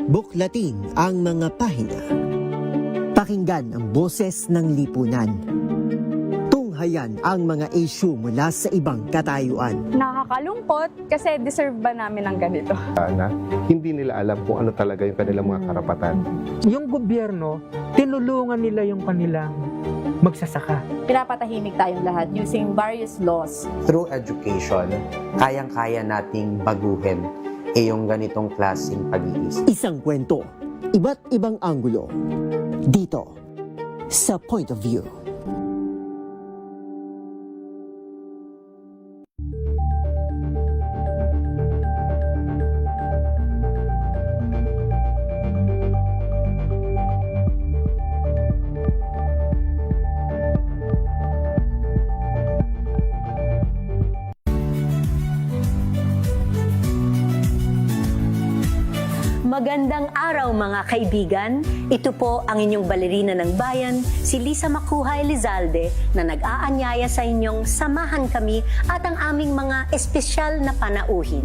Buklatin ang mga pahina. Pakinggan ang boses ng lipunan. Tunghayan ang mga issue mula sa ibang katayuan. Nakakalungkot kasi deserve ba namin ng ganito? Na hindi nila alam kung ano talaga yung kanilang mga karapatan. Yung gobyerno, tinulungan nila yung kanilang magsasaka. Pinapatahimik tayong lahat using various laws. Through education, kayang-kaya nating baguhin yung ganitong klaseng pag-iisip. Isang kwento, iba't ibang anggulo. Dito, sa Point of View. Magandang araw mga kaibigan. Ito po ang inyong balerina ng bayan, si Lisa Macuha Elizalde, na nag-aanyaya sa inyong samahan kami at ang aming mga espesyal na panauhin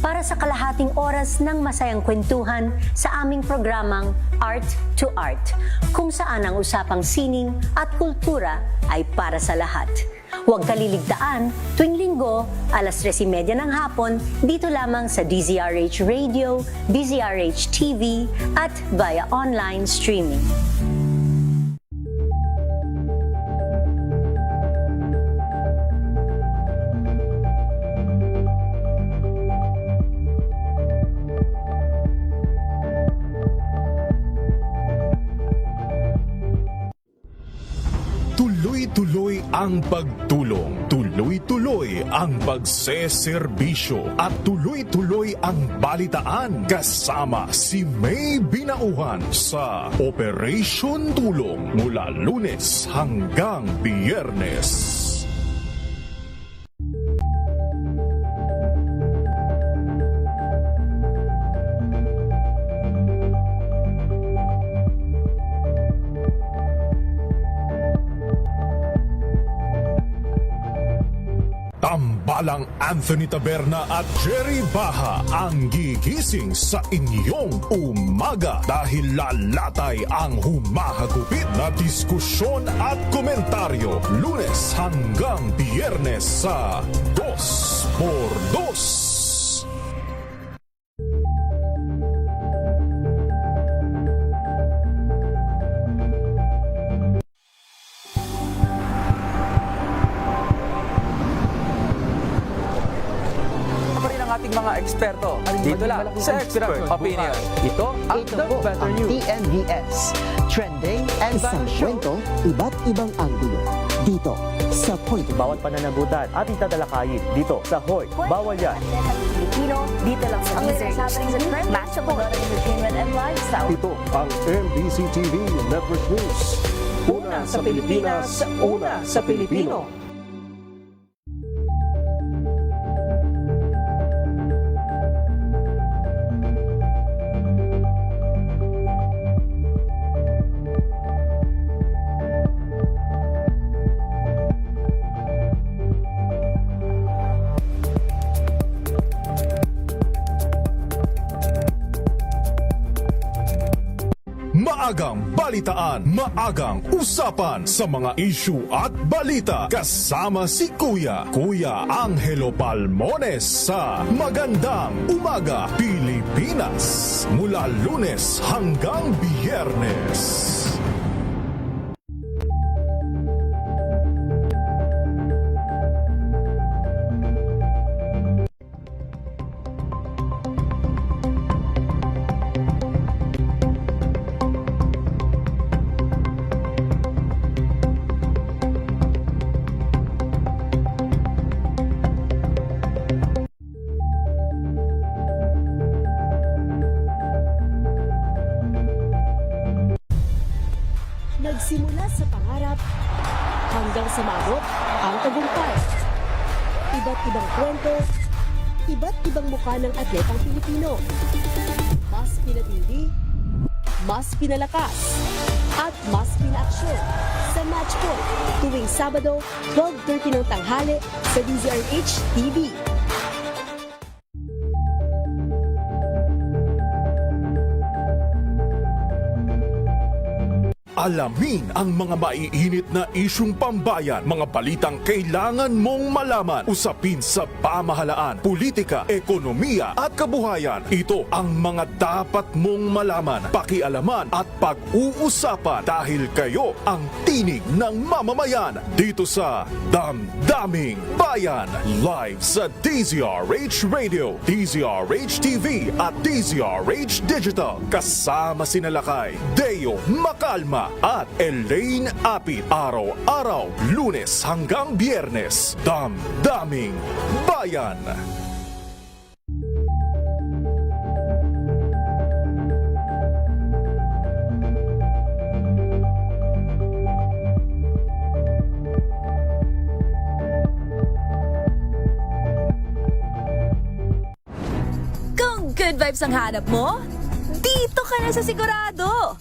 para sa kalahating oras ng masayang kwentuhan sa aming programang Art to Art, kung saan ang usapang sining at kultura ay para sa lahat. Huwag kaliligtaan, tuwing linggo, alas 3:30 ng hapon, dito lamang sa DZRH Radio, DZRH TV, at via online streaming. Tuloy-tuloy ang pagtulong, tuloy-tuloy ang pagseserbisyo at tuloy-tuloy ang balitaan kasama si May Binauhan sa Operation Tulong mula Lunes hanggang Biyernes. Tambalang Anthony Taberna at Jerry Baha ang gigising sa inyong umaga dahil lalatay ang humahagupit na diskusyon at komentaryo Lunes hanggang Biyernes sa 2x2. Mga eksperto dito lang sa Expert Opinion. Ito ang The Better News. TNVS. Trending and isang kwento, iba't ibang anggulo. Dito, sa Point of View. Bawat pananagutan at itatalakayin dito sa Hoy. Bawal yan. Pilipino, dito lang sa DZRH, matchable entertainment and lifestyle. Ito ang MBC TV Network News. Una sa Pilipinas, una sa Pilipino. Maagang balitaan, maagang usapan sa mga issue at balita kasama si Kuya Angelo Palmones sa Magandang Umaga Pilipinas mula Lunes hanggang Biyernes. Nagsimula sa pangarap hanggang sa maabot ang tagumpay. Iba't ibang kwento, iba't ibang mukha ng atletang Pilipino. Mas pinatindi, mas pinalakas, at mas pinaaksyon sa Match Point tuwing Sabado, 12:30 ng tanghali sa DZRH TV. Alamin ang mga maiinit na isyung pambayan, mga balitang kailangan mong malaman, usapin sa pamahalaan, politika, ekonomiya at kabuhayan. Ito ang mga dapat mong malaman, pakialaman at pag-uusapan dahil kayo ang tinig ng mamamayan dito sa Damdaming Bayan. Live sa DZRH Radio, DZRH TV at DZRH Digital. Kasama sina Lakay, Deo Makalma at Elaine Apit. Araw-araw, Lunes hanggang Biyernes. Damdaming Bayan. Kung good vibes ang hanap mo, dito ka na sa sigurado!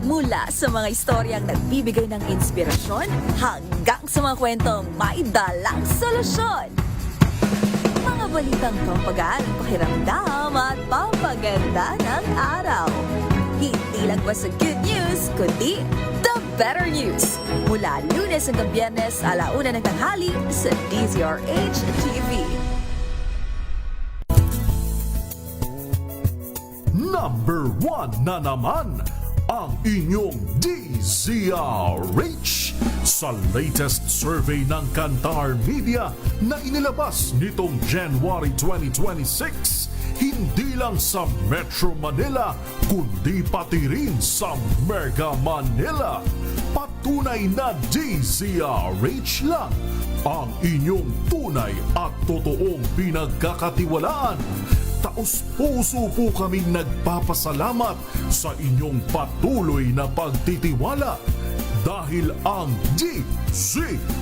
Mula sa mga istoryang nagbibigay ng inspirasyon hanggang sa mga kwentong may dalang solusyon. Mga balitang pampagaan, pakiramdam at pampaganda ng araw. Hindi lang basta good news, kundi the better news. Mula Lunes hanggang Biyernes, 1:00 ng tanghali sa DZRH TV. Number 1 na naman ang inyong DZRH sa latest survey ng Kantar Media na inilabas nitong January 2026. Hindi lang sa Metro Manila, kundi pati rin sa Mega Manila. Patunay na DZRH lang ang inyong tunay at totoong pinagkakatiwalaan. Taos-puso po kaming nagpapasalamat sa inyong patuloy na pagtitiwala dahil ang DZRH,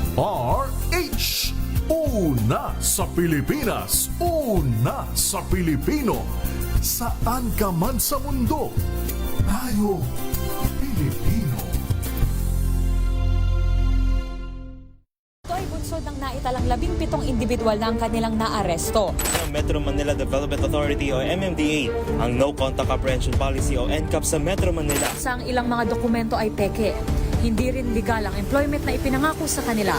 una sa Pilipinas, una sa Pilipino. Saan ka man sa mundo, tayo Pilipino. Ito ay bunsod ng naitalang 17 individual na ang kanilang naaresto. Metro Manila Development Authority o MMDA ang No Contact Apprehension Policy o NCAP sa Metro Manila. Sa ang ilang mga dokumento ay peke. Hindi rin legal ang employment na ipinangako sa kanila.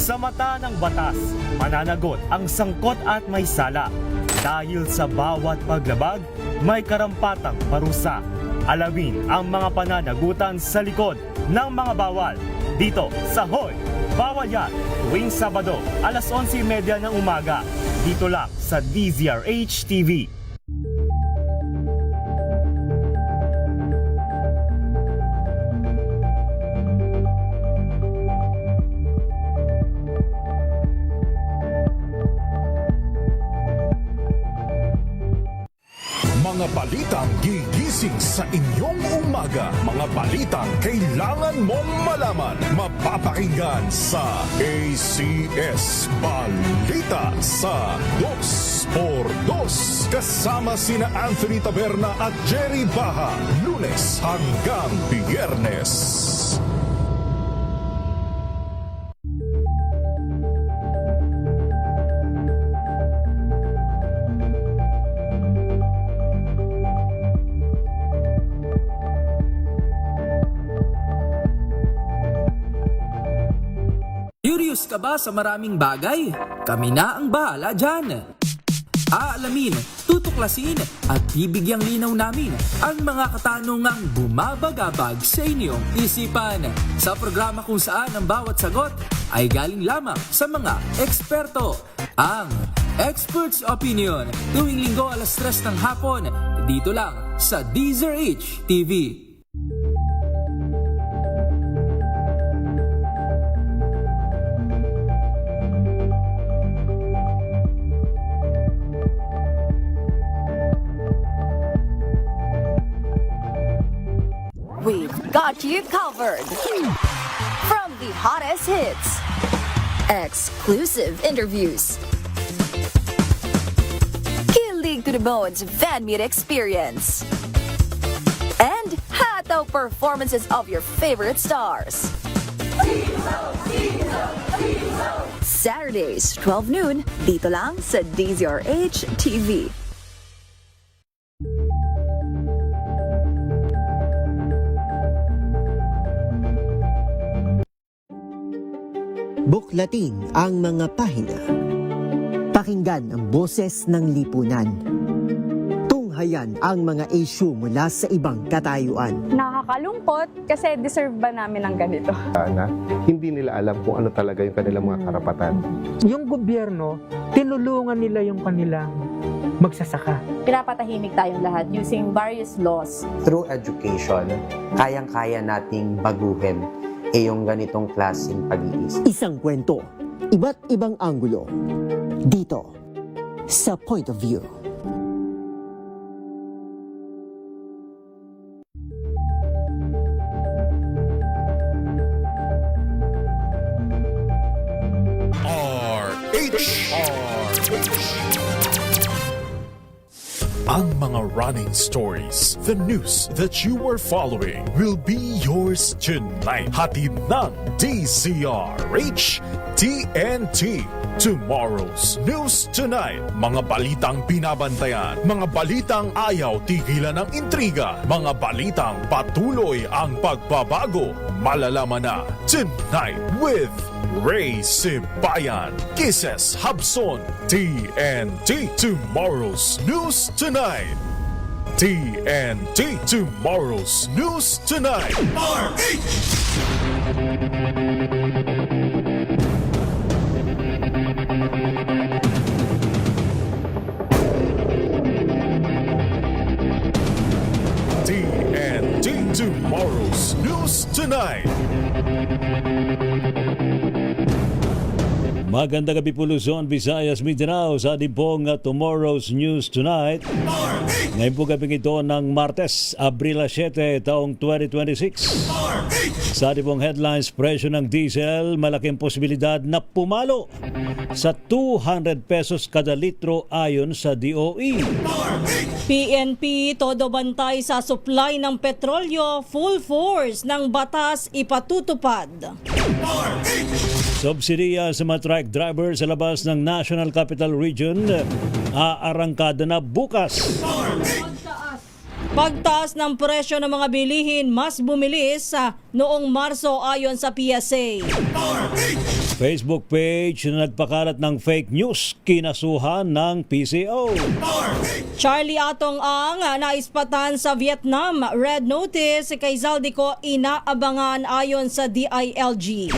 Sa mata ng batas, mananagot ang sangkot at may sala. Dahil sa bawat paglabag, may karampatang parusa. Alamin ang mga pananagutan sa likod ng mga bawal. Dito sa Hoy! Bawal Yan! Tuwing Sabado, 11:30 ng umaga. Dito lang sa DZRH TV. Mga balitang gigising sa inyong umaga. Mga balitang kailangan mong malaman. Mapapakinggan sa ACS Balita sa 2x2. Kasama sina Anthony Taberna at Jerry Baha. Lunes hanggang Biyernes. Curious ka ba sa maraming bagay? Kami na ang bahala dyan. Aalamin, tutuklasin at bibigyang linaw namin ang mga katanungang bumabagabag sa inyong isipan. Sa programa kung saan ang bawat sagot ay galing lamang sa mga eksperto. Ang Expert's Opinion, tuwing Linggo 3:00 ng hapon, dito lang sa DZRH TV. We've got you covered. From the hottest hits, exclusive interviews, kilig to the bones fan meet experience, and hataw performances of your favorite stars. Saturdays, 12 noon, dito lang sa DZRH TV. Buklatin ang mga pahina. Pakinggan ang boses ng lipunan. Tunghayan ang mga issue mula sa ibang katayuan. Nakakalungkot kasi deserve ba namin ng ganito? Na hindi nila alam kung ano talaga yung kanilang mga karapatan. Yung gobyerno, tinulungan nila yung kanilang magsasaka. Pinapatahimik tayong lahat using various laws. Through education, kayang-kaya nating baguhin yung ganitong klaseng pag-iisip. Isang kwento, iba't ibang anggulo. Dito, sa Point of View. Ang mga running stories, the news that you are following will be yours tonight. Hatid ng DZRH TNT. Tomorrow's News Tonight. Mga balitang binabantayan, mga balitang ayaw tigilan ng intriga, mga balitang patuloy ang pagbabago. Malalaman na tonight with Ray Sibayan, Kisses Habson, TNT. Tomorrow's News Tonight. TNT. Tomorrow's News Tonight. TNT. Tomorrow's News Tonight. Magandang gabi po Luzon, Visayas, Mindanao sa ating pong Tomorrow's News Tonight. Ngayon po gabing ito ng Martes, Abril 7, taong 2026. Sa ating pong headlines, presyo ng diesel, malaking posibilidad na pumalo sa 200 pesos kada litro ayon sa DOE. PNP, todo bantay sa supply ng petrolyo, full force ng batas ipatutupad. Subsidiya sa mga truck driver sa labas ng National Capital Region, aarangkada na bukas. Pagtaas ng presyo ng mga bilihin mas bumilis sa noong Marso ayon sa PSA. Facebook page na nagpakalat ng fake news, kinasuhan ng PCO. Charlie Atong ang naispatan sa Vietnam. Red notice kay Zaldico inaabangan ayon sa DILG.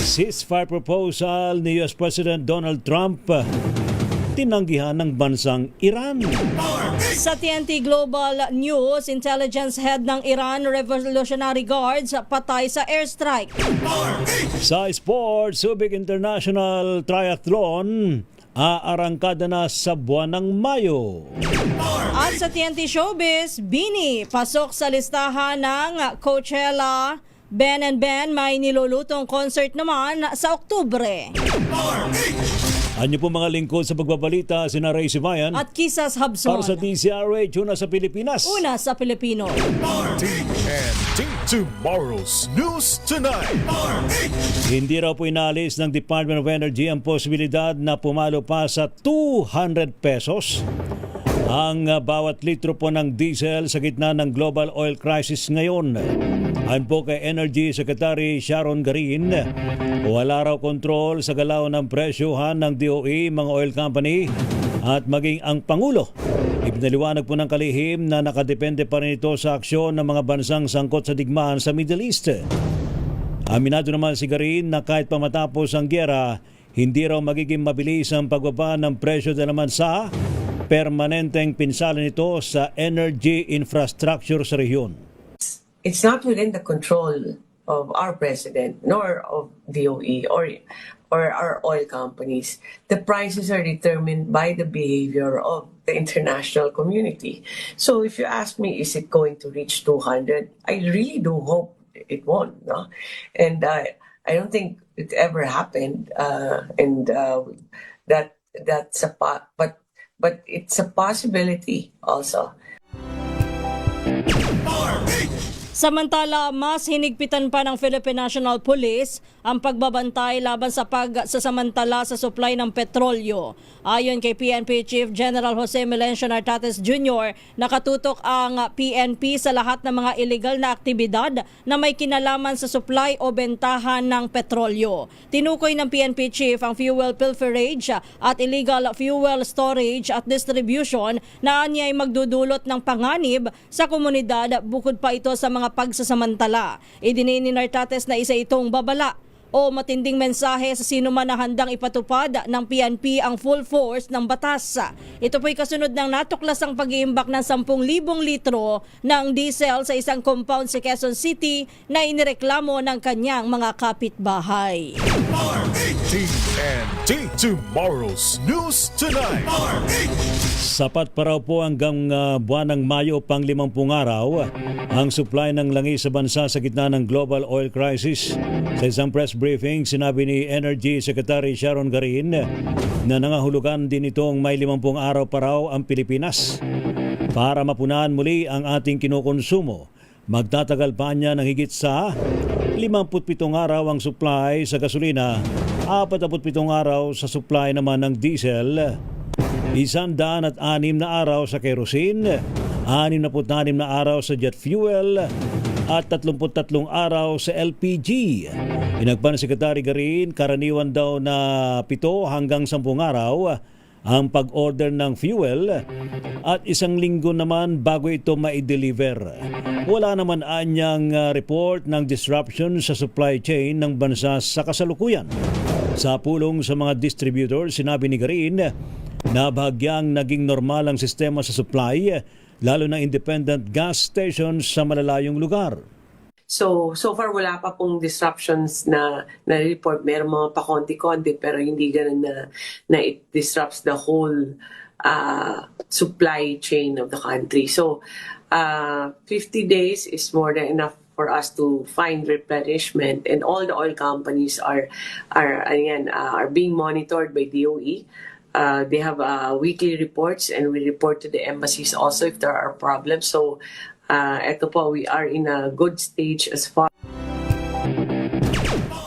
Ceasefire proposal ni US President Donald Trump, tinanggihan ng bansang Iran. Sa TNT Global News, intelligence head ng Iran Revolutionary Guards patay sa airstrike. Sa sports, Subic International Triathlon, aarangkada na sa buwan ng Mayo. At sa TNT Showbiz, Bini pasok sa listahan ng Coachella. Ben and Ben may nilulutong concert naman sa Oktubre. Anyo po mga lingkod sa pagbabalita, sina Ray Sibayan at Kisses Habson. Para sa DZRH, una sa Pilipinas. Una sa Pilipino. TNT. Tomorrow's News Tonight. Hindi raw po inalis ng Department of Energy ang posibilidad na pumalo pa sa 200 pesos ang bawat litro po ng diesel sa gitna ng global oil crisis ngayon. Ayon po kay Energy Secretary Sharon Garin, wala raw kontrol sa galaw ng presyohan ng DOE, mga oil company at maging ang Pangulo. Ipinaliwanag po ng kalihim na nakadepende pa rin ito sa aksyon ng mga bansang sangkot sa digmaan sa Middle East. Aminado naman si Garin na kahit pa matapos ang gyera, hindi raw magiging mabilis ang pagbaba ng presyo na naman sa permanenteng pinsala nito sa energy infrastructure sa rehiyon. It's not within the control of our president nor of DOE or our oil companies. The prices are determined by the behavior of the international community. So if you ask me, is it going to reach 200? I really do hope it won't. No? And I don't think it ever happened. That's a but it's a possibility also. Samantala, mas hinigpitan pa ng Philippine National Police ang pagbabantay laban sa pagsasamantala sa supply ng petrolyo. Ayon kay PNP Chief General Jose Melencio Nartates Jr., nakatutok ang PNP sa lahat ng mga illegal na aktibidad na may kinalaman sa supply o bentahan ng petrolyo. Tinukoy ng PNP Chief ang fuel pilferage at illegal fuel storage at distribution na anya ay magdudulot ng panganib sa komunidad bukod pa ito sa mga pagsasamantala. Idiniin ni Nartates na isa itong babala o matinding mensahe sa sino man na handang ipatupad ng PNP ang full force ng batas. Ito po'y kasunod ng natuklasang pag-iimbak ng 10,000 litro ng diesel sa isang compound sa Quezon City na inireklamo ng kanyang mga kapitbahay. TNT Tomorrow's News Tonight. Sapat pa raw po hanggang buwan ng Mayo pang 50 araw ang supply ng langis sa bansa sa gitna ng global oil crisis. Sa isang press briefing, sinabi ni Energy Secretary Sharon Garin na nangahulugan din itong may 50 araw pa raw ang Pilipinas. Para mapunahan muli ang ating kinukonsumo, magtatagal pa niya ng higit sa 57 araw ang supply sa gasolina, 47 araw sa supply naman ng diesel, 106 na araw sa kerosene, 66 na araw sa jet fuel, at 33 araw sa LPG. Inagpan ni Secretary Garin, karaniwan daw na 7 hanggang 10 araw ang pag-order ng fuel at 1 linggo naman bago ito ma-deliver. Wala naman anyang report ng disruption sa supply chain ng bansa sa kasalukuyan. Sa pulong sa mga distributor, sinabi ni Garin na bahagyang naging normal ang sistema sa supply, lalo na independent gas stations sa malalayong lugar. So far wala pa pong disruptions na report. Meron mga pakonti-konti pero hindi ganun na it disrupts the whole supply chain of the country. So 50 days is more than enough for us to find replenishment, and all the oil companies are being monitored by DOE. They have weekly reports, and we report to the embassies also if there are problems. So eto po, we are in a good stage as far.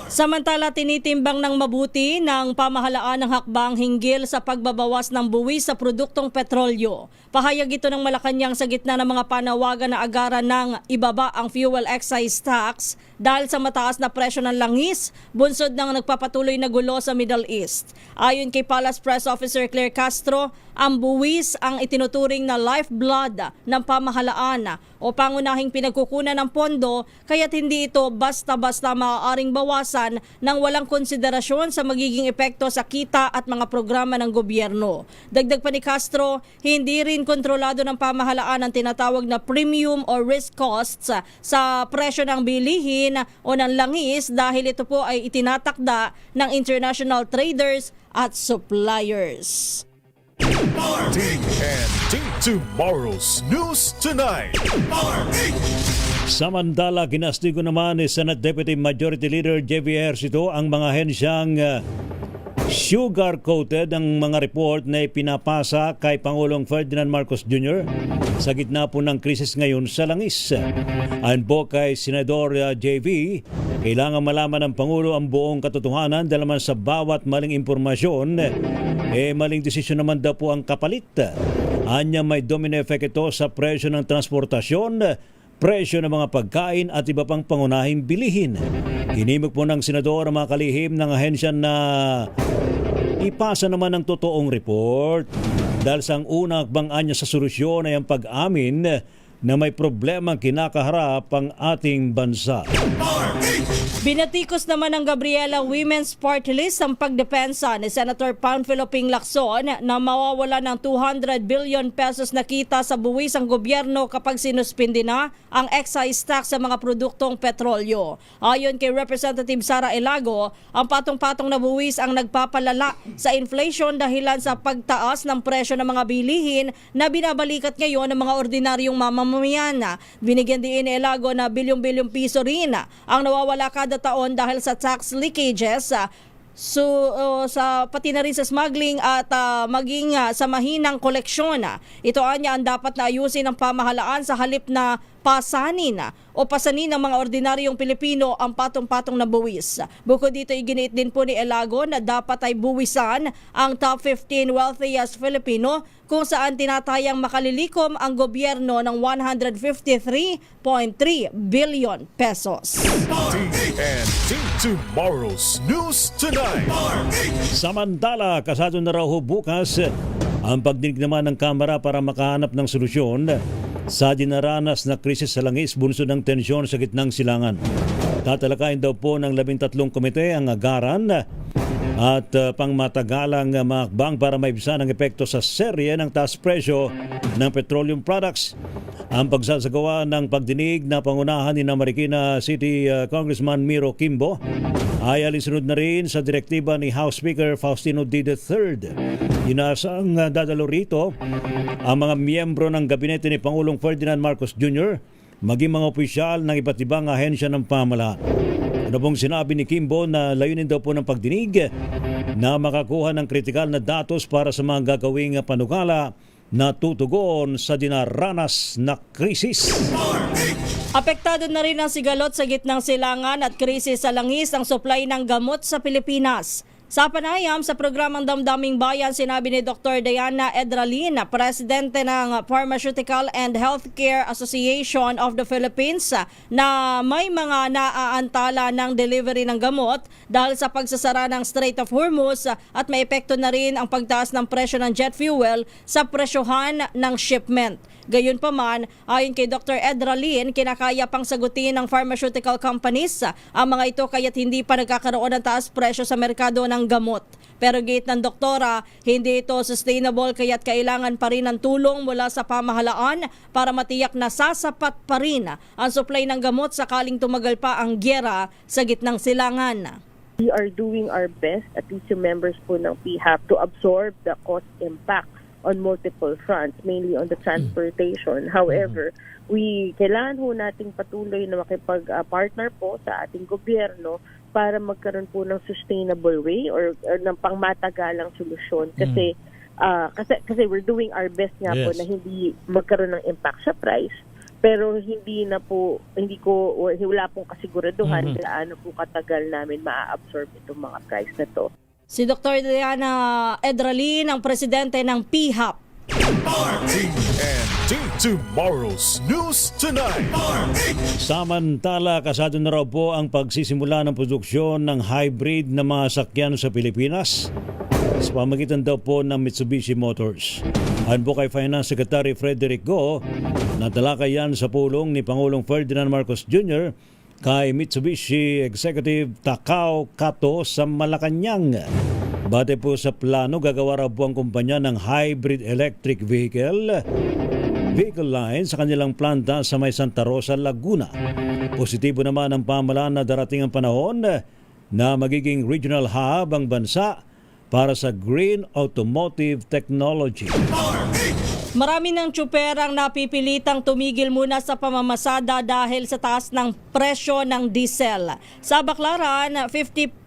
Samantala, tinitimbang ng mabuti ng pamahalaan ng hakbang hinggil sa pagbabawas ng buwis sa produktong petrolyo. Pahayag ito ng Malacanang sa gitna ng mga panawagan na agaran ng ibaba ang fuel excise tax dahil sa mataas na presyo ng langis, bunsod ng nagpapatuloy na gulo sa Middle East. Ayon kay Palace Press Officer Claire Castro, ang buwis ang itinuturing na lifeblood ng pamahalaan o pangunahing pinagkukunan ng pondo, kaya't hindi ito basta-basta maaaring bawasan nang walang konsiderasyon sa magiging epekto sa kita at mga programa ng gobyerno. Dagdag pa ni Castro, hindi rin kontrolado ng pamahalaan ang tinatawag na premium or risk costs sa presyo ng bilihin o ng langis dahil ito po ay itinatakda ng international traders at suppliers. TNT Tomorrow's News Tonight. Samantala, ginastigo naman ni Senate Deputy Majority Leader J.V. Ejercito ang mga hensyang sugar-coated ang mga report na ipinapasa kay Pangulong Ferdinand Marcos Jr. sa gitna po ng krisis ngayon sa langis. Ayon po kay Senador J.V., kailangan malaman ng Pangulo ang buong katotohanan dahil naman sa bawat maling impormasyon, maling desisyon naman daw po ang kapalit. Anya may domino effect ito sa presyo ng transportasyon, presyo ng mga pagkain at iba pang pangunahing bilihin. Hinimok po ng Senador ang mga kalihim ng ahensya na ipasa naman ang totoong report dahil sa unang hakbang niya sa solusyon ay ang pag-amin na may problema kinakaharap ang ating bansa. Binatikos naman ng Gabriela Women's Party List ang pagdepensa ni Senator Panfilo Ping Lacson na mawawala ng 200 billion pesos na kita sa buwis ang gobyerno kapag sinuspindi na ang excise tax sa mga produktong petrolyo. Ayon kay Representative Sara Elago, ang patong-patong na buwis ang nagpapalala sa inflation dahilan sa pagtaas ng presyo ng mga bilihin na binabalikat ngayon ng mga ordinaryong mamamayan. Binigyan din ni Elago na bilyong-bilyong piso rin ang nawawala kada taon dahil sa tax leakages sa pati na rin sa smuggling at maging sa mahinang koleksyon. Ito anya ang dapat na ayusin ng pamahalaan sa halip na pasanin ng mga ordinaryong Pilipino ang patong-patong na buwis. Bukod dito, iginiit din po ni Elago na dapat ay buwisan ang top 15 wealthiest Filipino kung saan tinatayang makalilikom ang gobyerno ng 153.3 billion pesos. TNT Tomorrow's News Tonight. Samantala, kasado na raw ho bukas ang pagdinig naman ng Kamara para makahanap ng solusyon sa dinaranas na krisis sa langis bunsod ng tensyon sa gitnang silangan. Tatalakayin daw po ng 13 komite ang agaran at pangmatagalang makbang para maibsan ang epekto sa serye ng taas presyo ng petroleum products. Ang pagsasagawa ng pagdinig na pangunahan ni Marikina City Congressman Miro Kimbo ay alinsunod na rin sa direktiba ni House Speaker Faustino D. III. Inasang dadalo rito ang mga miyembro ng gabinete ni Pangulong Ferdinand Marcos Jr. maging mga opisyal ng iba't ibang ahensya ng pamahalaan. Ano pong sinabi ni Kimbo na layunin daw po ng pagdinig na makakuha ng kritikal na datos para sa mga gagawing panukala na tutugon sa dinaranas na krisis. Apektado na rin ang sigalot sa gitnang silangan at krisis sa langis ang supply ng gamot sa Pilipinas. Sa panayam sa programang Damdaming Bayan, sinabi ni Dr. Diana Edralin, presidente ng Pharmaceutical and Healthcare Association of the Philippines, na may mga naaantala ng delivery ng gamot dahil sa pagsasara ng Strait of Hormuz at may epekto na rin ang pagtaas ng presyo ng jet fuel sa presyohan ng shipment. Gayunpaman, ayon kay Dr. Edralin, kinakaya pang sagutin ng pharmaceutical companies ang mga ito kaya't hindi pa nagkakaroon ng taas presyo sa merkado ng gamot. Pero gate ng doktora, hindi ito sustainable kaya't kailangan pa rin ng tulong mula sa pamahalaan para matiyak na sasapat pa rin ang supply ng gamot sakaling tumagal pa ang gyera sa gitnang silangan. We are doing our best, at least yung members po ng PHAP, to absorb the cost impact on multiple fronts, mainly on the transportation. However, kailangan ho nating patuloy na makipag-partner po sa ating gobyerno para magkaroon po ng sustainable way or ng pangmatagalang solusyon. Kasi we're doing our best nga po na hindi magkaroon ng impact sa price. Pero wala pong kasiguraduhan gaano po katagal namin ma-absorb itong mga price na to. Si Dr. Diana Edralin, ang presidente ng PHAP. TNT Tomorrow's News Tonight. Samantala, kasado na raw po ang pagsisimula ng produksyon ng hybrid na mga sakyan sa Pilipinas sa pamagitan daw po ng Mitsubishi Motors. Ayon po kay Finance Secretary Frederick Go, natalakay yan sa pulong ni Pangulong Ferdinand Marcos Jr. kay Mitsubishi Executive Takao Kato sa Malacanang. Bate po sa plano, gagawa raw po ang kumpanya ng hybrid electric vehicle line sa kanilang planta sa may Santa Rosa, Laguna. Positibo naman ang pamahalaan na darating ang panahon na magiging regional hub ang bansa para sa green automotive technology. Marami ng tsuper ang napipilitang tumigil muna sa pamamasada dahil sa taas ng presyo ng diesel. Sa Baclaran, 50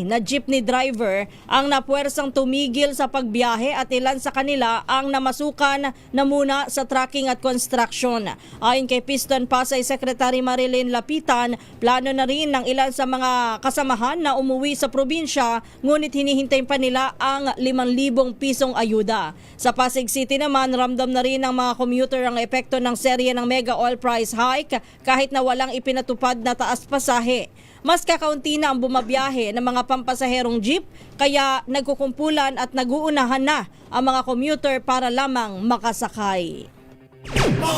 na jeepney driver ang napuwersang tumigil sa pagbiyahe at ilan sa kanila ang namasukan na muna sa tracking at construction. Ayon kay Piston Pasay Secretary Marilyn Lapitan, plano na rin ng ilan sa mga kasamahan na umuwi sa probinsya ngunit hinihintay pa nila ang 5,000 pisong ayuda. Sa Pasig City naman, ramdam na rin ng mga commuter ang epekto ng serye ng mega oil price hike kahit na walang ipinatupad na taas pasahe. Mas kakaunti na ang bumabiyahe ng mga pampasaherong jeep kaya nagkukumpulan at naguunahan na ang mga commuter para lamang makasakay.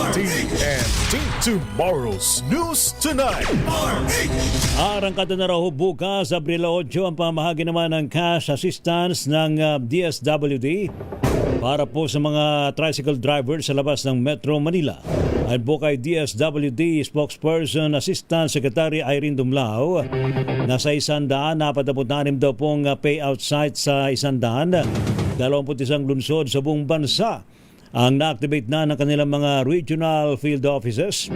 TNT Tomorrow's News Tonight. Arangkada na raw bukas, Abril 8, ang pamahagi naman ng cash assistance ng DSWD para po sa mga tricycle drivers sa labas ng Metro Manila. Ayon po kay DSWD spokesperson Assistant Secretary Irene Dumlao, nasa 146 daw pong payout sites sa 121 lungsod sa buong bansa ang na-activate na ng kanilang mga regional field offices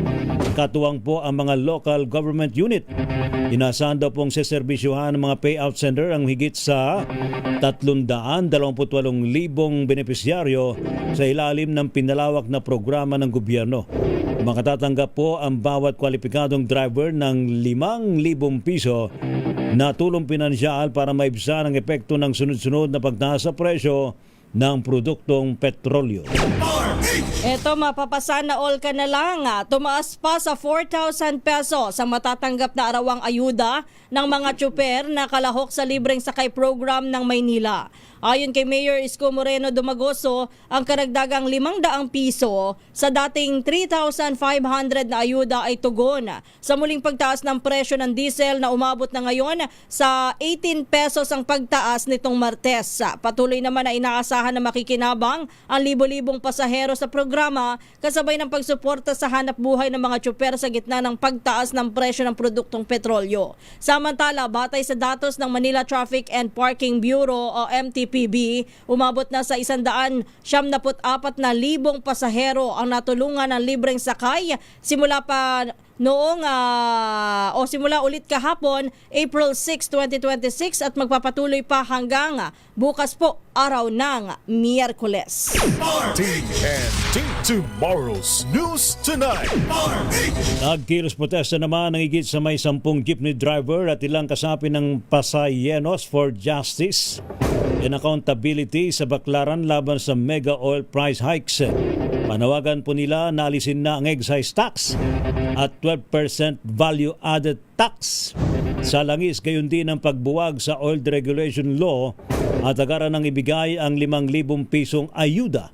Katuwang po ang mga local government unit. Inasahan daw pong seserbisyuhan ng mga payout center ang higit sa 328,000 benepisyaryo sa ilalim ng pinalawak na programa ng gobyerno. Makatatanggap po ang bawat kwalipikadong driver ng 5,000 piso na tulong pinansyal para maibsan ang epekto ng sunod-sunod na pagtaas sa presyo ng produktong petrolyo. Eto, mapapasana all ka na lang. Tumaas pa sa 4,000 pesos ang matatanggap na arawang ayuda ng mga tsuper na kalahok sa libreng sakay program ng Maynila. Ayon kay Mayor Isko Moreno Dumagoso, ang karagdagang 500 piso sa dating 3,500 na ayuda ay tugon sa muling pagtaas ng presyo ng diesel na umabot na ngayon sa 18 pesos ang pagtaas nitong Martes. Patuloy naman na inaasahan na makikinabang ang libo-libong pasahero sa programa kasabay ng pagsuporta sa hanap buhay ng mga tsuper sa gitna ng pagtaas ng presyo ng produktong petrolyo. Samantala, batay sa datos ng Manila Traffic and Parking Bureau o MTPB, umabot na sa 174,000 pasahero ang natulungan ng libreng sakay simula pa noong simula ulit kahapon, April 6, 2026 at magpapatuloy pa hanggang bukas po, araw ng Miyerkules. TNT Tomorrow's News Tonight. Nagkilos protesta naman ng higit sa may 10 jeepney driver at ilang kasapi ng Pasayenos for Justice and Accountability sa Baclaran laban sa mega oil price hikes. Panawagan po nila na alisin na ang excise tax at 12% value-added tax sa langis, gayon din ang pagbuwag sa oil deregulation law at agaran ng ibigay ang 5,000 pisong ayuda.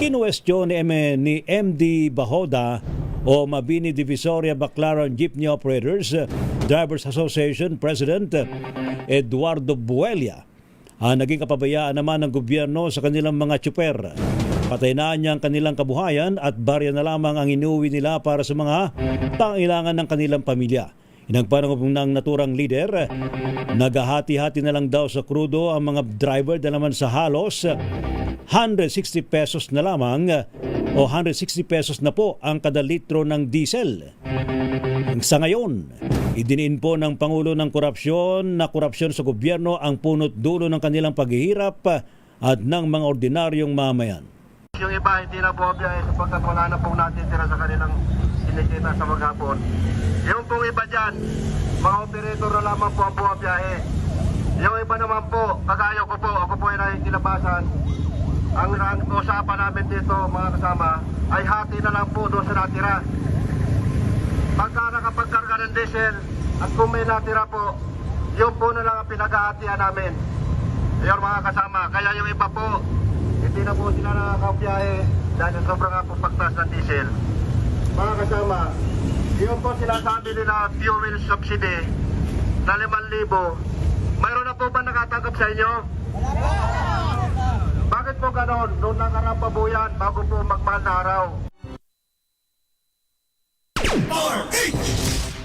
Kinuwestiyon ni MD Bahoda o Mabini Divisoria Baclaran Jeepney Operators Drivers Association President Eduardo Buelia ang naging kapabayaan naman ng gobyerno sa kanilang mga tsuper. Patay na niya ang kanilang kabuhayan at barya na lamang ang inuwi nila para sa mga pangailangan ng kanilang pamilya. Inagpanong ng naturang leader, naghahati-hati na lang daw sa krudo ang mga driver na naman sa halos 160 pesos na lamang o 160 pesos na po ang kada litro ng diesel. Sa ngayon, idiniin po ng Pangulo ng korupsyon sa gobyerno ang punot dulo ng kanilang paghihirap at ng mga ordinaryong mamayan. Yung iba hindi na bumabiyahe sapagkat wala na pong natin tira sa kanilang sinikita sa maghapon. Yung pong iba dyan, mga operator na lamang po ang bumabiyahe. Yung iba naman po, kagaya ko po, ako po ay nakikilabasan. Ang usapan namin dito mga kasama ay hati na lang po doon sa natira. Pagka nakapagkarga ng diesel at kung may natira po, yun po na lang ang pinaghahatian namin. Yung mga kasama, kaya yung iba po, hindi na po sila nakakabiyahe dahil sobrang nga po pagtaas ng diesel. Mga kasama, yun po sinasabi nila fuel subsidy na 5,000. Mayroon na po ba nakatanggap sa inyo? Bakit po ganon? Noong nakaraan pa po yan bago po magmahal na araw.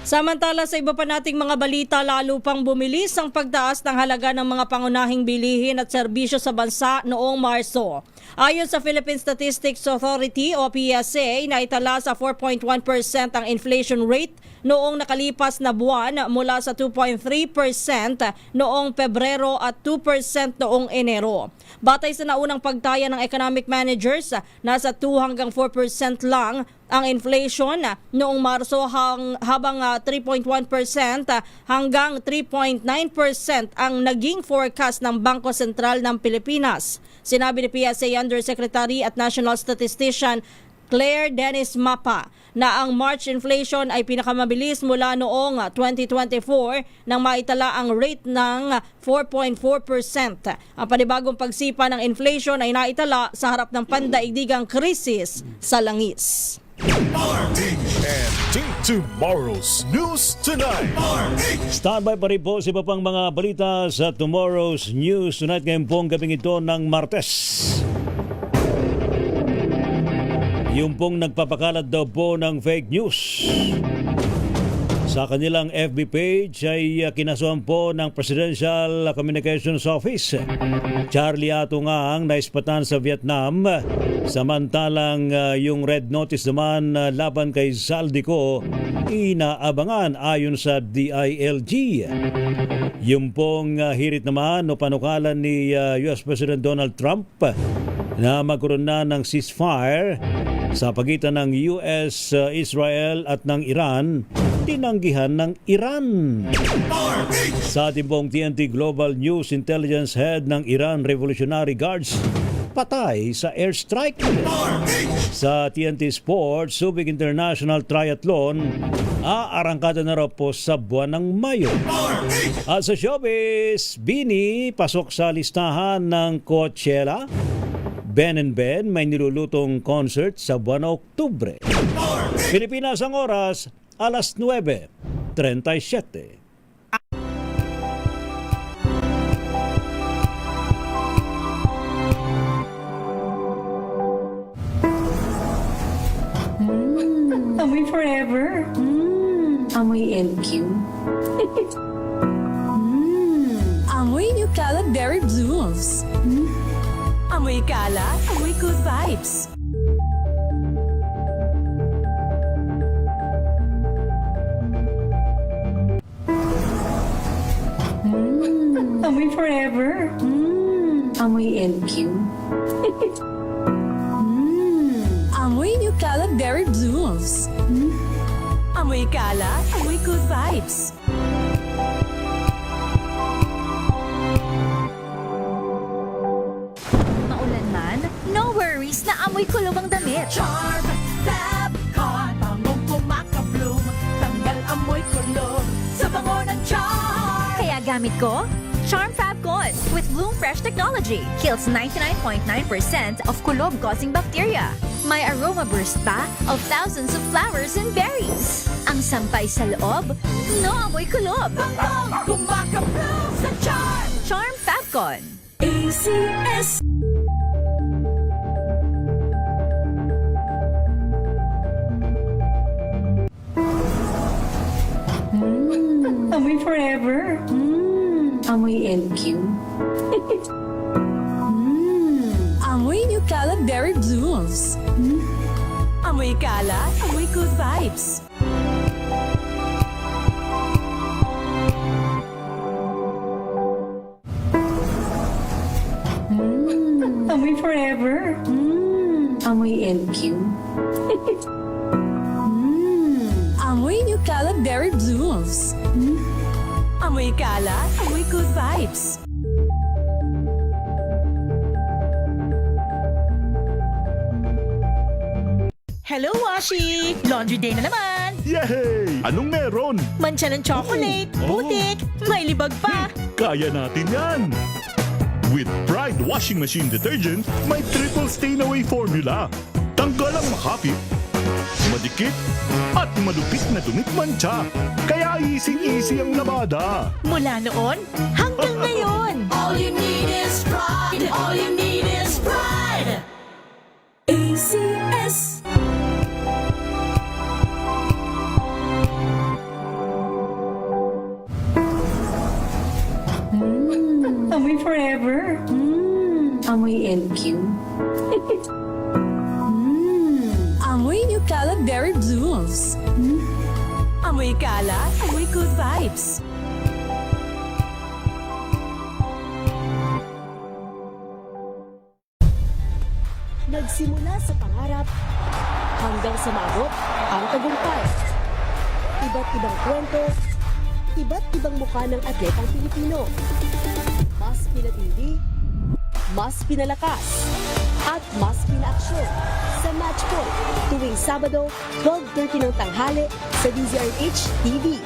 Samantala sa iba pa nating mga balita, lalo pang bumilis ang pagtaas ng halaga ng mga pangunahing bilihin at serbisyo sa bansa noong Marso. Ayon sa Philippine Statistics Authority o PSA, naitala sa 4.1% ang inflation rate noong nakalipas na buwan mula sa 2.3% noong Pebrero at 2% noong Enero. Batay sa naunang pagtaya ng economic managers, nasa 2 hanggang 4% lang ang inflation noong Marso habang 3.1% hanggang 3.9% ang naging forecast ng Bangko Sentral ng Pilipinas. Sinabi ni PSA Undersecretary at National Statistician Claire Dennis Mapa na ang March inflation ay pinakamabilis mula noong 2024 nang maitala ang rate ng 4.4%. Ang panibagong pagsipa ng inflation ay naitala sa harap ng pandaigdigang krisis sa langis. TNT Tomorrow's News Tonight. Standby pa rin po sa iba pang mga balita sa Tomorrow's News Tonight ngayon pong gabing ito ng Martes. Yung pong nagpapakalat daw po ng fake news. Sa kanilang FB page ay kinasuhan po ng Presidential Communications Office. Charlie Ato nga ang naispatan sa Vietnam, samantalang yung red notice naman laban kay Zaldico inaabangan ayon sa DILG. Yung pong hirit naman o panukalan ni US President Donald Trump na magkaroon na ng ceasefire sa pagitan ng US, Israel at ng Iran, tinanggihan ng Iran. Sa ating pong TNT Global News Intelligence Head ng Iran Revolutionary Guards, patay sa airstrike. Sa TNT Sports, Subic International Triathlon, aarangkada na raw po sa buwan ng Mayo. At sa showbiz, Bini pasok sa listahan ng Coachella. Ben & Ben may nilulutong concert sa buwan ng Oktubre. Pilipinas ang oras, alas 9:37. Amoy forever. Amoy LQ. Amoy New Caleb Berry Blooms. Amoy kala, amoy good vibes. Amoy forever. Amoy LQ. Amoy New Caleb Berry Blooms. Amoy kala, amoy good vibes. Maulan man, no worries na amoy kulob ang damit. Charm Fab Con, bangong kumaka-bloom, tanggal amoy kulob sa bango ng Charm. Kaya gamit ko, Charm Fab Con with Bloom Fresh Technology. Kills 99.9% of kulob-causing bacteria. May aroma burst pa of thousands of flowers and berries. Ang sampay sa loob, no amoy kulob. Bangong kumaka-bloom sa Charm. Charm Fab Con. ACS. Amoy forever. Amoy LQ. Amoy New Caleb Berry Blooms. Amoy kala, amoy good vibes. Amoy forever. Amoy LQ. Amoy New Caleb Berry Blooms. Amoy kala, amoy good vibes. Hello, Washi! Laundry day na naman! Yay! Anong meron? Mancha ng chocolate, putik, may libag pa! Kaya natin yan! With Pride Washing Machine Detergent, may triple stain-away formula. Tanggal ang makapit, madikit, at malupit na dumit mancha. Kaya easy-easy ang labada. Mula noon hanggang ngayon! All you need is pride. All you need is pride. ACS. Amoy forever. Amoy LQ. Amoy New Caleb Berry Blooms. Amoy kala, amoy good vibes. Nagsimula sa pangarap hanggang sa maabot ang tagumpay. Iba't ibang kwento, iba't ibang mukha ng atletang Pilipino. Mas pinatindi, mas pinalakas, at mas pinaaksyon sa Match Point tuwing Sabado, 12:30 ng tanghali sa DZRH TV.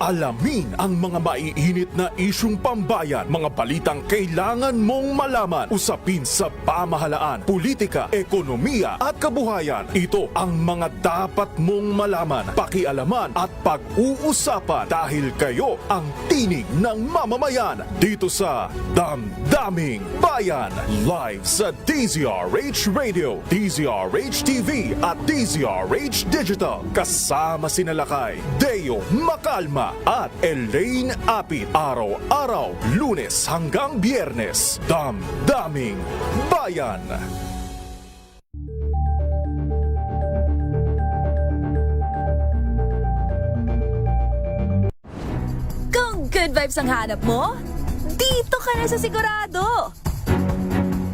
Alamin ang mga maiinit na isyung pambayan, mga balitang kailangan mong malaman, usapin sa pamahalaan, politika, ekonomiya at kabuhayan. Ito ang mga dapat mong malaman, pakialaman at pag-uusapan dahil kayo ang tinig ng mamamayan dito sa Damdaming Bayan. Live sa DZRH Radio, DZRH TV at DZRH Digital. Kasama sina Lakay, Deo Macalma at Elaine Apit. Araw-araw, Lunes hanggang Biyernes. Damdaming Bayan. Kung good vibes ang hanap mo, dito ka na sa sigurado.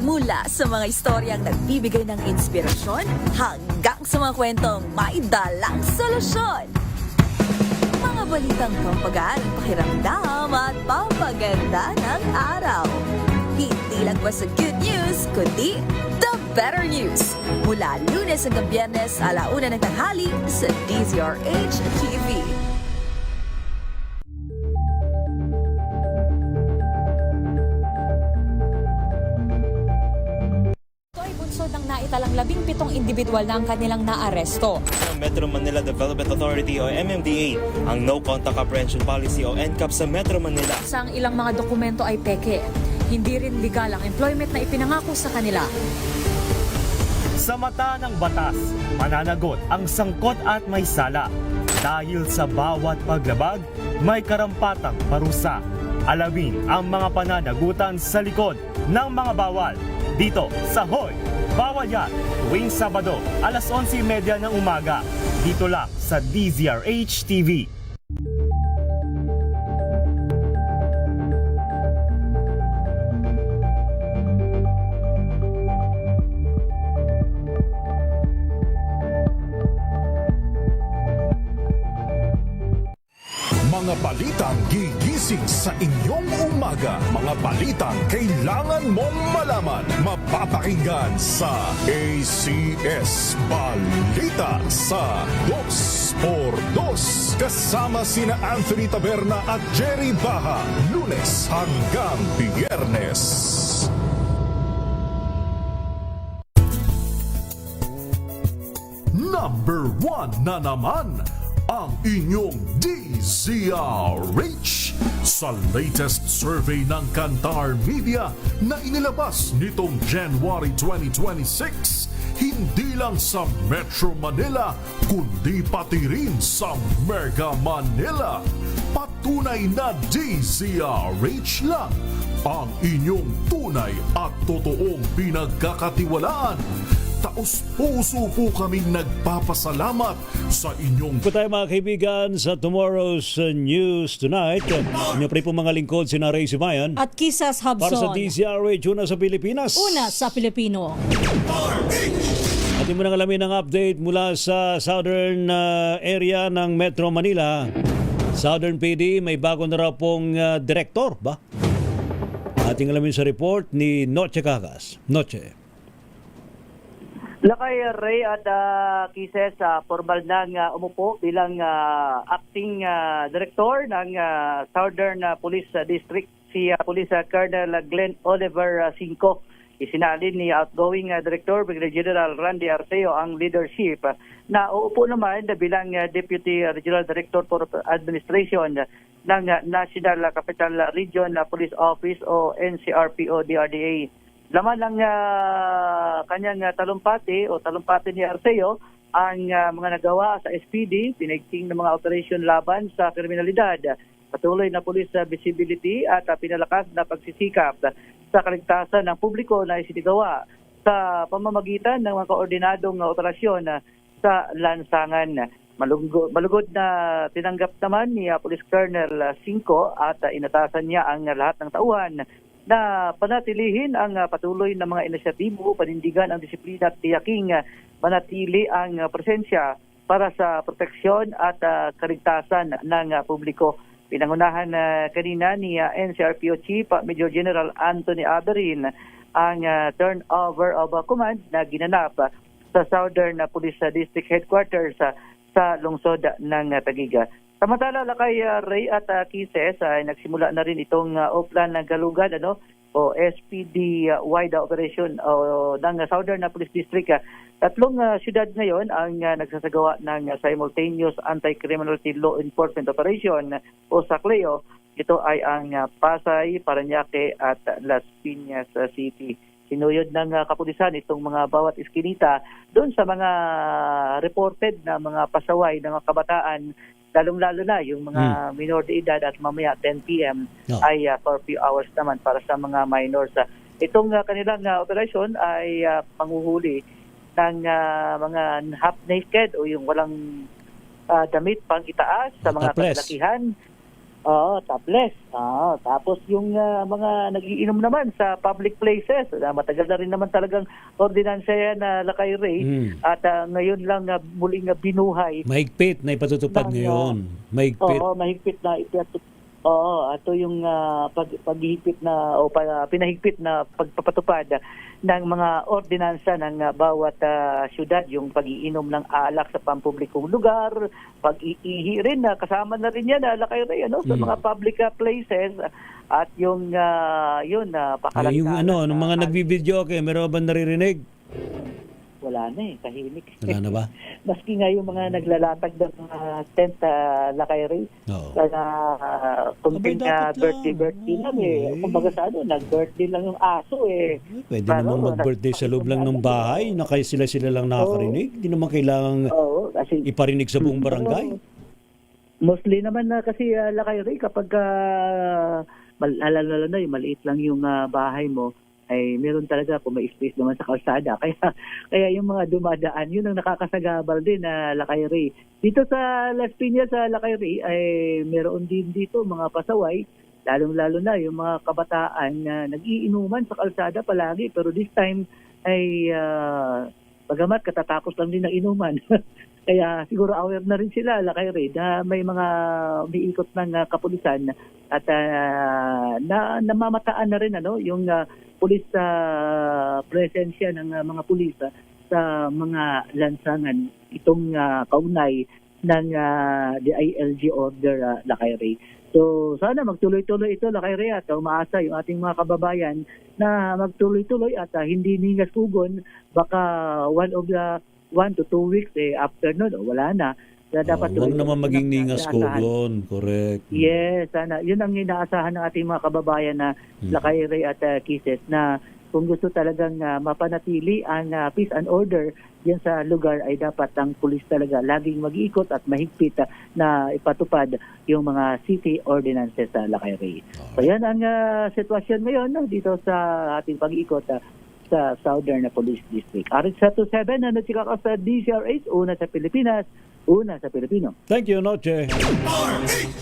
Mula sa mga istoryang nagbibigay ng inspirasyon hanggang sa mga kwentong may dalang solusyon. Mga balitang pampagaan, pakiramdam at pampaganda ng araw. Hindi lang ba sa good news, kundi the better news. Mula Lunes hanggang Biyernes, 1:00 ng tanghali sa DZRH TV. Ng naitalang 17 individual na ang kanilang naaresto. Metro Manila Development Authority o MMDA ang No Contact Apprehension Policy o NCAP sa Metro Manila. Sa ang ilang mga dokumento ay peke. Hindi rin legal ang employment na ipinangako sa kanila. Sa mata ng batas, mananagot ang sangkot at may sala. Dahil sa bawat paglabag, may karampatang parusa. Alamin ang mga pananagutan sa likod ng mga bawal. Dito sa Hoy! Bawal yan, tuwing Sabado, 11:30 ng umaga. Dito lang sa DZRH TV. Mga balitang gigising sa inyong umaga. Mga balitang kailangan mong malaman. Mapapakinggan sa ACS Balita sa 2x2. Kasama sina Anthony Taberna at Jerry Baha. Lunes hanggang Biyernes. Number 1 na naman ang inyong DZRH sa latest survey ng Kantar Media na inilabas nitong January 2026. Hindi lang sa Metro Manila, kundi pati rin sa Mega Manila. Patunay na DZRH lang ang inyong tunay at totoong pinagkakatiwalaan. Taos-puso po kaming nagpapasalamat sa inyong... Po tayo mga kaibigan sa Tomorrow's News Tonight. Inyo pa rin po mga lingkod si Ray Sibayan. At Kisas Hubson. Para sa DZRH, una sa Pilipinas. Una sa Pilipino. Atin mo nang alamin ang update mula sa southern area ng Metro Manila. Southern PD, may bago na raw pong direktor ba? Ating alamin sa report ni Noche Cagas. Noche. Lakay Ray at Kises, formal nang umupo bilang acting director ng Southern Police District si Police Colonel Glenn Oliver Cinco. Isinalin ni outgoing Director Brigadier General Randy Arceo ang leadership na uupo naman bilang Deputy Regional Director for Administration ng National Capital Region Police Office o NCRPO DRDA. Laman ng kanyang talumpati o talumpati ni Arceo ang mga nagawa sa SPD, pinagting ng mga operation laban sa kriminalidad, patuloy na police visibility at pinalakas na pagsisikap sa kaligtasan ng publiko na isinigawa sa pamamagitan ng mga koordinadong operasyon sa lansangan. Malugod na tinanggap naman ni Police Colonel Cinco at inatasan niya ang lahat ng tauhan na panatilihin ang patuloy na mga inisyatibo, panindigan ang disiplina at tiyaking manatili ang presensya para sa proteksyon at kaligtasan ng publiko. Pinangunahan kanina ni NCRPO Chief Major General Anthony Aberin ang turnover of command na ginanap sa Southern Police District Headquarters sa lungsod ng Taguig. Samantala, kay Ray at Kisses, ay nagsimula na rin itong Oplan ng Galugan, o SPD-wide operation ng Southern Police District. Tatlong syudad ngayon ang nagsasagawa ng simultaneous anti-criminality law enforcement operation o SACLEO. Ito ay ang Pasay, Parañaque at Las Piñas City. Sinuyod ng kapulisan itong mga bawat iskinita doon sa mga reported na mga pasaway ng mga kabataan, lalong-lalo na yung mga minor de edad, at mamaya 10 p.m. ay curfew hours naman para sa mga minors. Itong kanilang operasyon ay panguhuli ng mga half-naked o yung walang damit pang itaas sa mga kalalakihan. Topless. Tapos yung mga nagiinom naman sa public places. Matagal na rin naman talagang ordinansya yan na Lakay Ray. At ngayon lang muling binuhay. Mahigpit na ipatutupad ngayon. Mahigpit. Mahigpit na ipatutupad. Ito yung paghihigpit na o pinahigpit na pagpapatupad ng mga ordinansa ng bawat syudad, yung pag-iinom ng alak sa pampublikong lugar, pag-iihi rin, kasama na rin yan, Lakay Ray, sa mga public places, at yung pakalat yung ng mga nagbibideo, meron ba naririnig? Wala na tahimik. Wala na ba? Maski nga yung mga naglalatag ng tent, Lakay Ray, kunting birthday lang kumbaga sa nag-birthday lang yung aso Pwede naman mag-birthday sa loob lang ng bahay, na kaya sila lang nakakarinig. Hindi naman kailangan iparinig sa buong barangay. Mostly naman na kasi Lakay Ray, kapag alala na yung maliit lang yung bahay mo, ay meron talaga kung may space naman sa kalsada. Kaya yung mga dumadaan, yun ang nakakasagabal din na Lakay Ray. Dito sa Las Piñas, sa Lakay Ray, ay meron din dito mga pasaway, lalong-lalo na yung mga kabataan na nag-iinuman sa kalsada palagi. Pero this time ay bagamat katatapos lang din ng inuman. Kaya siguro aware na rin sila, Lakay Ray, na may mga umiikot ng kapulisan at namamataan na rin yung pulis presensya ng mga pulis sa mga lansangan, itong kaunay ng DILG order, Lakay Ray. So sana magtuloy-tuloy ito, Lakay Ray, at umaasa yung ating mga kababayan na magtuloy-tuloy at hindi ningas ugon. Baka 1 to 2 weeks after nun, wala na. Dapat huwag naman maging ningas kugon. Correct. Yes, sana. Yun ang inaasahan ng ating mga kababayan na Lakay Ray at Kisses, na kung gusto talagang mapanatili ang peace and order diyan sa lugar, ay dapat ang pulis talaga laging mag-iikot at mahigpit na ipatupad yung mga city ordinances sa Lakay Ray. So yan ang sitwasyon ngayon dito sa ating pag-iikot sa Southern Police District. RH727 na nagsika ka sa DCRH, una sa Pilipinas, una sa Pilipino. Thank you, Noche.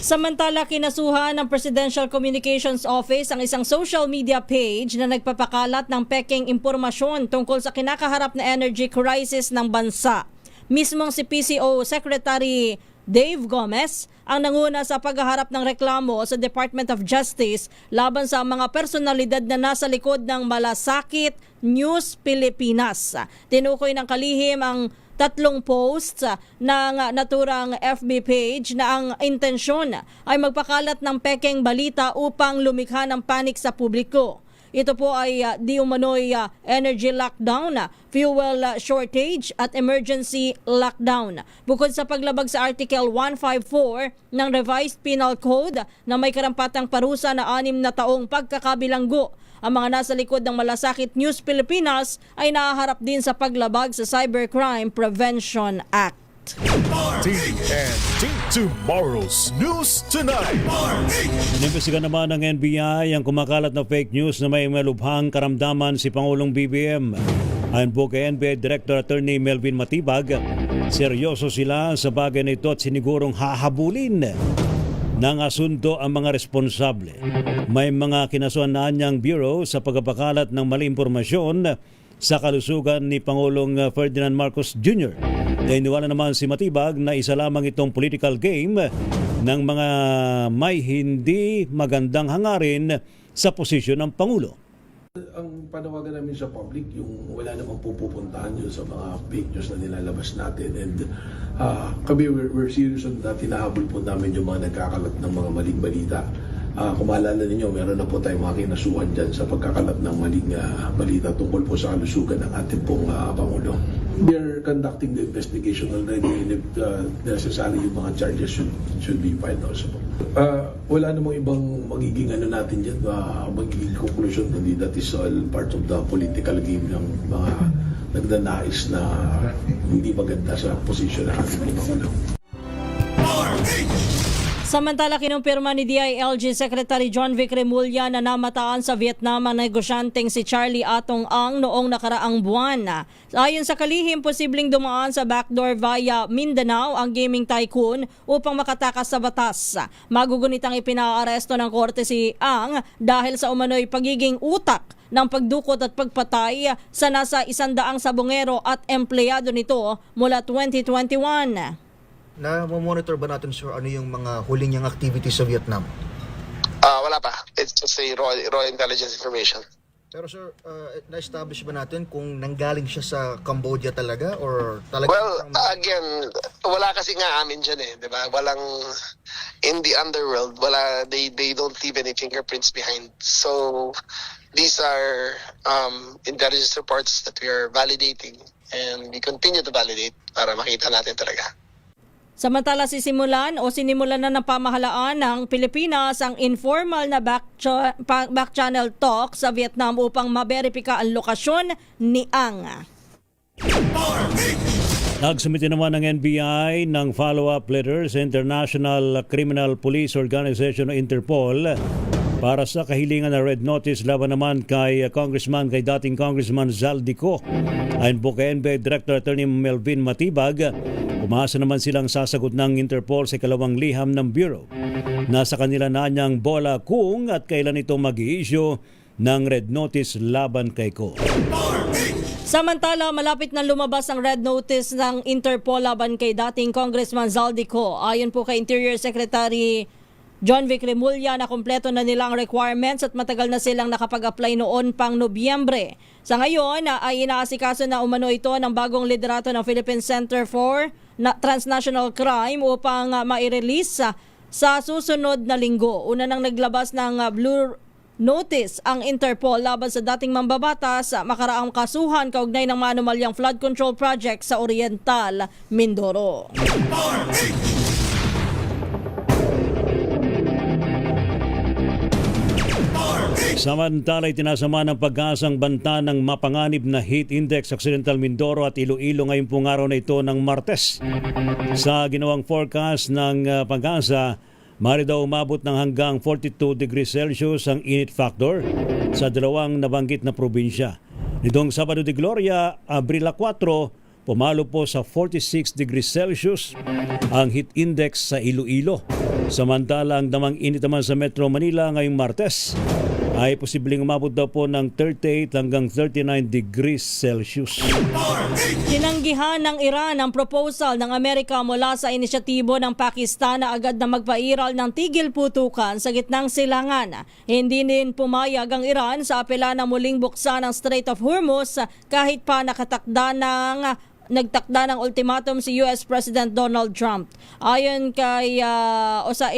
Samantala, kinasuhan ng Presidential Communications Office ang isang social media page na nagpapakalat ng peking impormasyon tungkol sa kinakaharap na energy crisis ng bansa. Mismong si PCO Secretary Dave Gomez ang nanguna sa paghaharap ng reklamo sa Department of Justice laban sa mga personalidad na nasa likod ng Malasakit News Pilipinas. Tinukoy ng kalihim ang 3 posts ng naturang FB page na ang intensyon ay magpakalat ng pekeng balita upang lumikha ng panik sa publiko. Ito po ay di umano'y energy lockdown, fuel shortage at emergency lockdown. Bukod sa paglabag sa Article 154 ng Revised Penal Code na may karampatang parusa na 6 na taong pagkakabilanggo, ang mga nasa likod ng Malasakit News Pilipinas ay nahaharap din sa paglabag sa Cybercrime Prevention Act. TNT Tomorrow's News Tonight. Inimbestiga naman ng NBI ang kumakalat na fake news na may malubhang karamdaman si Pangulong BBM. Ayon po kay NBI Director Attorney Melvin Matibag, seryoso sila sa bagay na ito at sinigurong hahabulin ng asunto ang mga responsable. May mga kinasuhan na niyang bureau sa pagpapakalat ng mali impormasyon sa kalusugan ni Pangulong Ferdinand Marcos Jr. Nainiwala naman si Matibag na isa lamang itong political game ng mga may hindi magandang hangarin sa posisyon ng Pangulo. Ang panawagan namin sa public, yung wala namang pupuntahan yun sa mga fake news na nilalabas natin. And kami, we're serious on that. Hinahabol po namin yung mga nagkakalat ng mga maling balita. Kung maalala ninyo, meron na po tayong mga kinasuhan dyan sa pagkakalat ng maling balita tungkol po sa kalusugan ng ating pong Pangulo. We are conducting the investigation already, and if necessary, yung mga charges should be filed also. Wala namang ibang magiging natin dyan, magiging conclusion, kundi that is all part of the political game ng mga nagdanais na hindi maganda sa posisyon ng ating Pangulo. Samantala, kinumpirma ni DILG Secretary John Vic Remulla na namataan sa Vietnam ang negosyanteng si Charlie Atong Ang noong nakaraang buwan. Ayon sa kalihim, posibleng dumaan sa backdoor via Mindanao ang gaming tycoon upang makatakas sa batas. Magugunitang ipinaaresto ng korte si Ang dahil sa umano'y pagiging utak ng pagdukot at pagpatay sa nasa 100 sabongero at empleyado nito mula 2021. Na-monitor ba natin, sir, ano yung mga huling niyang activities sa Vietnam? Wala pa. It's just a raw intelligence information. Pero sir, na-establish ba natin kung nanggaling siya sa Cambodia talaga or talaga? Well, again, wala kasi nga amin dyan eh, di ba? Walang, in the underworld, they don't leave any fingerprints behind. So, these are intelligence reports that we are validating and we continue to validate para makita natin talaga. Samantala, sinimulan na ng pamahalaan ng Pilipinas ang informal na back channel talk sa Vietnam upang maberipika ang lokasyon ni Ang. Nagsumite naman ng NBI ng follow-up letter sa International Criminal Police Organization o Interpol para sa kahilingan na red notice laban naman kay dating Congressman Zaldico. Ayon po kay NBI Director Attorney Melvin Matibag, umasa naman silang sasagot ng Interpol sa ikalawang liham ng Bureau. Nasa kanila na niyang bola kung at kailan ito mag-i-issue ng red notice laban kay Ko. Samantala, malapit na lumabas ang red notice ng Interpol laban kay dating Congressman Zaldico. Ayon po kay Interior Secretary John Vic Remulla na kumpleto na nilang requirements at matagal na silang nakapag-apply noon pang Nobyembre. Sa ngayon ay inaasikaso na umano ito ng bagong liderato ng Philippine Center for Transnational Crime upang mai-release sa susunod na linggo. Una nang naglabas ng blue notice ang Interpol laban sa dating mambabatas makaraang kasuhan kaugnay ng maanumalyang flood control project sa Oriental, Mindoro. Samantala, itinasama ng Pag-asang banta ng mapanganib na heat index sa Occidental Mindoro at Iloilo ngayong pong araw na ito ng Martes. Sa ginawang forecast ng Pag-asa, maaari daw umabot ng hanggang 42 degrees Celsius ang init factor sa dalawang nabanggit na probinsya. Nitong Sabado de Gloria, Abril 4, pumalo po sa 46 degrees Celsius ang heat index sa Iloilo. Samantala, ang damang init naman sa Metro Manila ngayong Martes ay posibleng umabot daw po ng 38 hanggang 39 degrees Celsius. Tinanggihan ng Iran ang proposal ng Amerika mula sa inisyatibo ng Pakistan na agad na magpairal ng tigil putukan sa gitnang silangan. Hindi din pumayag ang Iran sa apela na muling buksan ang Strait of Hormuz kahit pa nagtakda ng ultimatum si US President Donald Trump. Ayon kay sa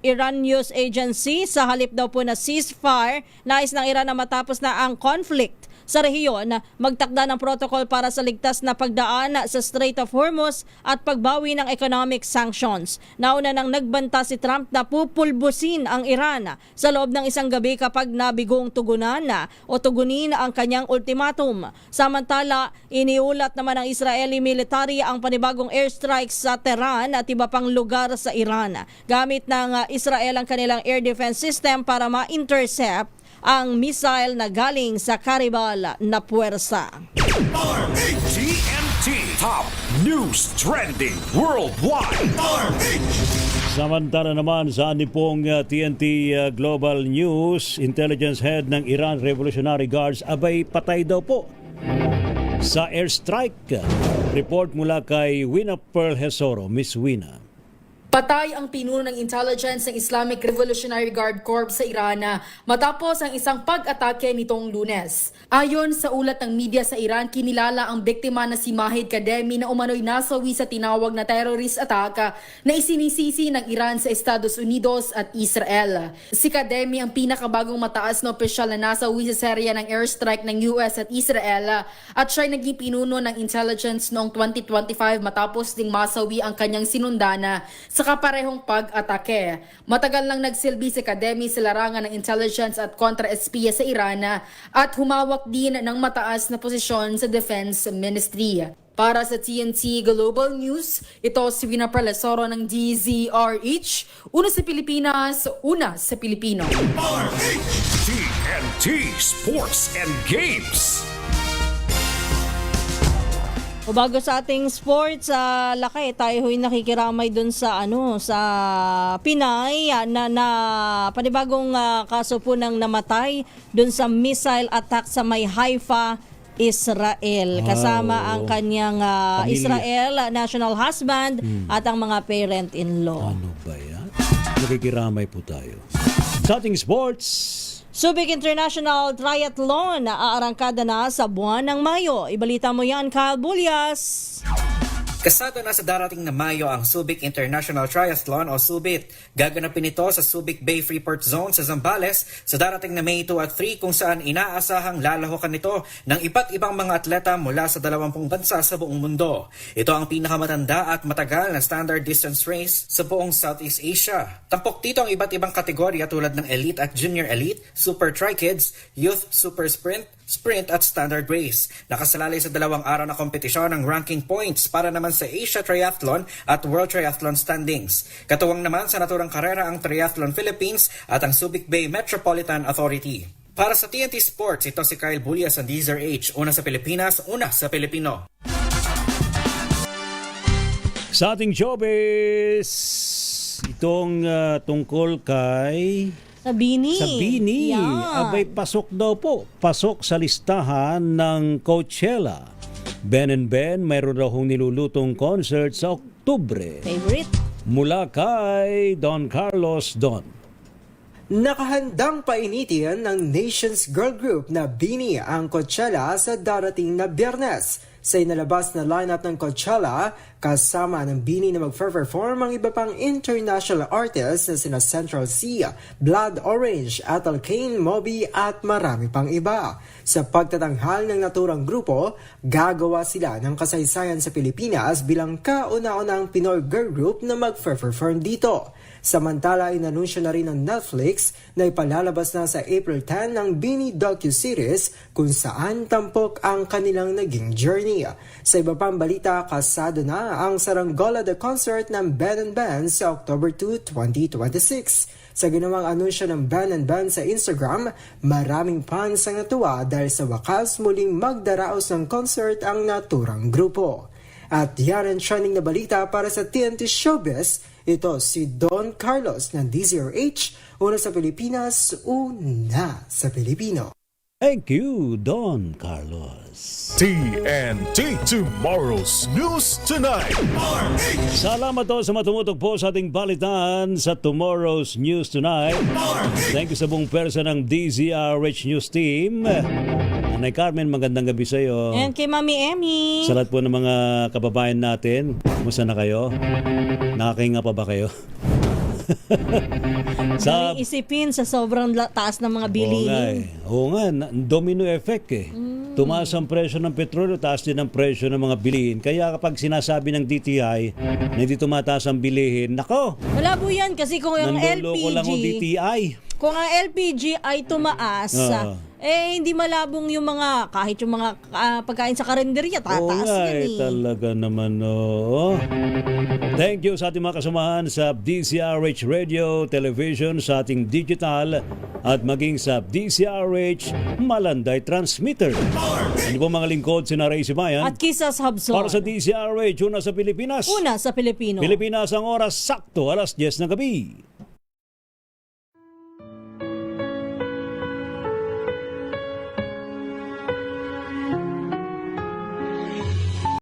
Iran News Agency, sa halip daw po na ceasefire, nais ng Iran na matapos na ang conflict sa rehiyon, magtakda ng protocol para sa ligtas na pagdaan sa Strait of Hormuz at pagbawi ng economic sanctions. Nauna nang nagbanta si Trump na pupulbusin ang Iran sa loob ng isang gabi kapag nabigong tugunin ang kanyang ultimatum. Samantala, iniulat naman ng Israeli military ang panibagong airstrikes sa Tehran at iba pang lugar sa Iran. Gamit ng Israel ang kanilang air defense system para ma-intercept ang missile na galing sa karibal na puwersa. TNT Top News Trending Worldwide. Samantala naman sa pong TNT Global News, Intelligence Head ng Iran Revolutionary Guards abay patay daw po sa airstrike. Report mula kay Wina Pearl Hesoro. Miss Wina. Patay ang pinuno ng intelligence ng Islamic Revolutionary Guard Corps sa Iran matapos ang isang pag-atake nitong Lunes. Ayon sa ulat ng media sa Iran, kinilala ang biktima na si Mahid Kademi na umano'y nasawi sa tinawag na terrorist attack na isinisisi ng Iran sa Estados Unidos at Israel. Si Kademi ang pinakabagong mataas na opisyal na nasawi sa serya ng airstrike ng US at Israel at siya'y naging pinuno ng intelligence noong 2025 matapos ding masawi ang kanyang sinundana sa kaparehong pag-atake. Matagal lang nagsilbi si Kademi sa larangan ng intelligence at kontra-espiya sa Iran at humawak din ng mataas na posisyon sa Defense Ministry. Para sa TNT Global News, ito si Wina Palesoro ng DZRH. Una sa Pilipinas, una sa Pilipino. TNT Sports and Games. O bago sa ating sports, laki tayo ho'y nakikiramay dun sa sa Pinay na panibagong kaso po ng namatay dun sa missile attack sa may Haifa, Israel. Kasama ang kanyang Israel national husband at ang mga parent-in-law. Ano ba yan? Nakikiramay po tayo. Sa ating sports, Subic International Triathlon na aarangkada na sa buwan ng Mayo. Ibalita mo yan, Kyle Bulyas. Kasado na sa darating na Mayo ang Subic International Triathlon o Subit. Gaganapin ito sa Subic Bay Freeport Zone sa Zambales sa darating na May 2 at 3 kung saan inaasahang lalahukan nito ng iba't ibang mga atleta mula sa 20 bansa sa buong mundo. Ito ang pinakamatanda at matagal na standard distance race sa buong Southeast Asia. Tampok dito ang iba't ibang kategorya tulad ng Elite at Junior Elite, Super Tri-Kids, Youth Super Sprint, Sprint at Standard Race. Nakasalalay sa 2 araw na kompetisyon ang ranking points para naman sa Asia Triathlon at World Triathlon standings. Katuwang naman sa naturang karera ang Triathlon Philippines at ang Subic Bay Metropolitan Authority. Para sa TNT Sports, ito si Kyle Bulyas ng DZRH. Una sa Pilipinas, una sa Pilipino. sa ating showbiz, itong tungkol kay Sa Bini. Sa Bini. Yeah. Abay, pasok daw po. Pasok sa listahan ng Coachella. Ben and Ben, mayroon daw hong nilulutong concert sa Oktubre. Favorite. Mula kay Don Carlos Don. Nakahandang painitin ng Nations Girl Group na Bini ang Coachella sa darating na Biyernes. Sa inalabas na lineup ng Coachella, kasama ng Bini na mag-perform ang iba pang international artists na sina Central C, Blood Orange, Atal Kane, Moby at marami pang iba. Sa pagtatanghal ng naturang grupo, gagawa sila ng kasaysayan sa Pilipinas bilang kauna-unang Pinoy girl group na mag-perform dito. Samantala, inanunsyo na rin ng Netflix na ipalalabas na sa April 10 ng Bini docu-series kung saan tampok ang kanilang naging journey. Sa iba pang balita, kasado na ang Saranggola The Concert ng Ben and Ben sa October 2, 2026. Sa ginawang anunsyo ng Ben and Ben sa Instagram, maraming fans ang natuwa dahil sa wakas muling magdaraos ng concert ang naturang grupo. At yan ang trending na balita para sa TNT Showbiz. Ito si Don Carlos ng DZRH, una sa Pilipinas, una sa Pilipino. Thank you, Don Carlos. TNT Tomorrow's News Tonight. Salamat po sa matumutok po sa ating balitaan sa Tomorrow's News Tonight. Thank you sa buong person ng DZRH News Team. Nanay Carmen, magandang gabi sa iyo. And kay Mami Emmy. Sa lahat po ng mga kababayan natin, kumusta na kayo? Nakakahinga pa ba kayo? Sa isipin sa sobrang taas ng mga bilihin. Oo nga, domino effect eh. Tumaas ang presyo ng petrolyo, taas din ang presyo ng mga bilihin. Kaya kapag sinasabi ng DTI na hindi tumataas ang bilihin, nako! Malabo yan kasi kung ang nandoloko lang ang DTI. Kung ang LPG ay tumaas, hindi malabong yung mga, kahit yung mga pagkain sa karinderya, tataas yan eh. Talaga naman, Thank you sa ating mga kasamahan sa DZRH Radio, Television, sa ating digital, at maging sa DZRH Malanday Transmitter. Ano po mga lingkod, si Ray Sibayan at Kisas Habson. Para sa DZRH, una sa Pilipinas. Una sa Pilipino. Pilipinas ang oras sakto, alas 10 ng gabi.